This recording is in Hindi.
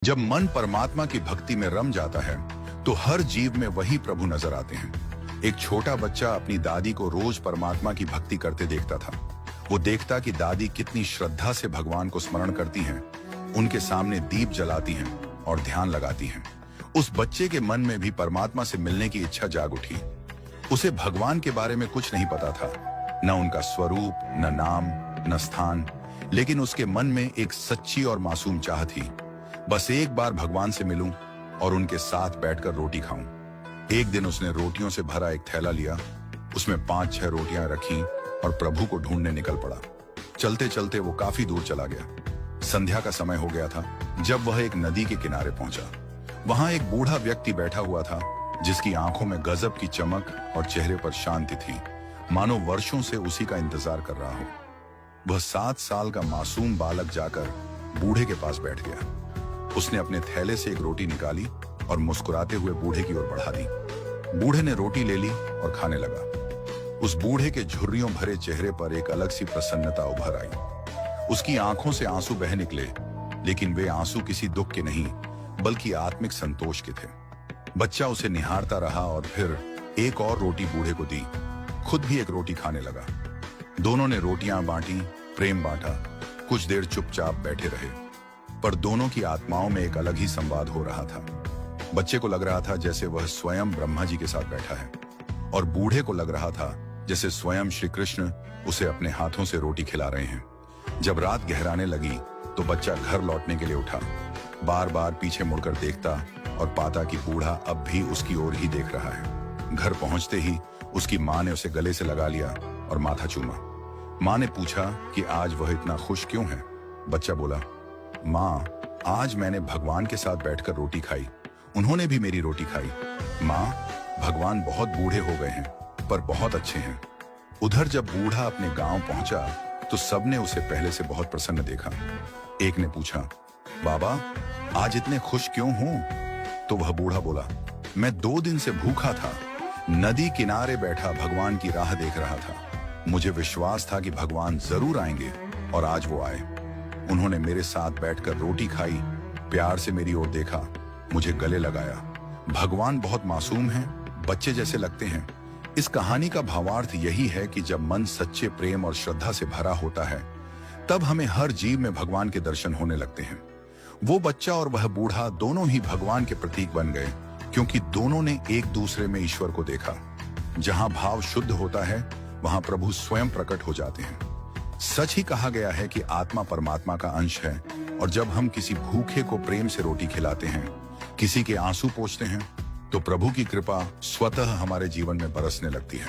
जब मन परमात्मा की भक्ति में रम जाता है तो हर जीव में वही प्रभु नजर आते हैं। एक छोटा बच्चा अपनी दादी को रोज परमात्मा की भक्ति करते देखता था। वो देखता कि दादी कितनी श्रद्धा से भगवान को स्मरण करती हैं, उनके सामने दीप जलाती हैं और ध्यान लगाती हैं। उस बच्चे के मन में भी परमात्मा से मिलने की इच्छा जाग उठी। उसे भगवान के बारे में कुछ नहीं पता था, न उनका स्वरूप, न नाम, न स्थान, लेकिन उसके मन में एक सच्ची और मासूम चाह थी, बस एक बार भगवान से मिलूं और उनके साथ बैठकर रोटी खाऊं। एक दिन उसने रोटियों से भरा एक थैला लिया, उसमें 5-6 रोटियां रखी और प्रभु को ढूंढने निकल पड़ा। चलते चलते वो काफी दूर चला गया। संध्या का समय हो गया था जब वह एक नदी के किनारे पहुंचा। वहां एक बूढ़ा व्यक्ति बैठा हुआ था जिसकी आंखों में गजब की चमक और चेहरे पर शांति थी, मानो वर्षों से उसी का इंतजार कर रहा हो। वह 7 साल का मासूम बालक जाकर बूढ़े के पास बैठ गया। उसने अपने थैले से एक रोटी निकाली और मुस्कुराते हुए बूढ़े की ओर बढ़ा दी। बूढ़े ने रोटी ले ली और खाने लगा। उस बूढ़े के झुर्रियों भरे चेहरे पर एक अलग सी प्रसन्नता उभर आई। उसकी आंखों से आंसू बह निकले, लेकिन वे आंसू किसी दुख के नहीं बल्कि आत्मिक संतोष के थे। बच्चा उसे निहारता रहा और फिर एक और रोटी बूढ़े को दी। खुद भी एक रोटी खाने लगा। दोनों ने रोटियां बांटी, प्रेम बांटा। कुछ देर चुपचाप बैठे रहे, पर दोनों की आत्माओं में एक अलग ही संवाद हो रहा था। बच्चे को लग रहा था जैसे वह स्वयं ब्रह्मा जी के साथ बैठा है, और बूढ़े को लग रहा था जैसे स्वयं श्री कृष्ण उसे अपने हाथों से रोटी खिला रहे हैं। जब रात गहराने लगी तो बच्चा घर लौटने के लिए उठा। बार बार पीछे मुड़कर देखता और पाता कि बूढ़ा अब भी उसकी ओर ही देख रहा है। घर पहुंचते ही उसकी माँ ने उसे गले से लगा लिया और माथा चूमा। माँ ने पूछा कि आज वह इतना खुश क्यों है। बच्चा बोला, माँ, आज मैंने भगवान के साथ बैठकर रोटी खाई, उन्होंने भी मेरी रोटी खाई। माँ, भगवान बहुत बूढ़े हो गए हैं पर बहुत अच्छे हैं। उधर जब बूढ़ा अपने गांव पहुंचा तो सबने उसे पहले से बहुत प्रसन्न देखा। एक ने पूछा, बाबा, आज इतने खुश क्यों हो? तो वह बूढ़ा बोला, मैं 2 दिन से भूखा था, नदी किनारे बैठा भगवान की राह देख रहा था। मुझे विश्वास था कि भगवान जरूर आएंगे और आज वो आए। उन्होंने मेरे साथ बैठकर रोटी खाई, प्यार से मेरी ओर देखा, मुझे गले लगाया। भगवान बहुत मासूम हैं, बच्चे जैसे लगते हैं। इस कहानी का भावार्थ यही है कि जब मन सच्चे प्रेम और श्रद्धा से भरा होता है तब हमें हर जीव में भगवान के दर्शन होने लगते हैं। वो बच्चा और वह बूढ़ा दोनों ही भगवान के प्रतीक बन गए, क्योंकि दोनों ने एक दूसरे में ईश्वर को देखा। जहां भाव शुद्ध होता है वहां प्रभु स्वयं प्रकट हो जाते हैं। सच ही कहा गया है कि आत्मा परमात्मा का अंश है, और जब हम किसी भूखे को प्रेम से रोटी खिलाते हैं, किसी के आंसू पोंछते हैं, तो प्रभु की कृपा स्वतः हमारे जीवन में बरसने लगती है।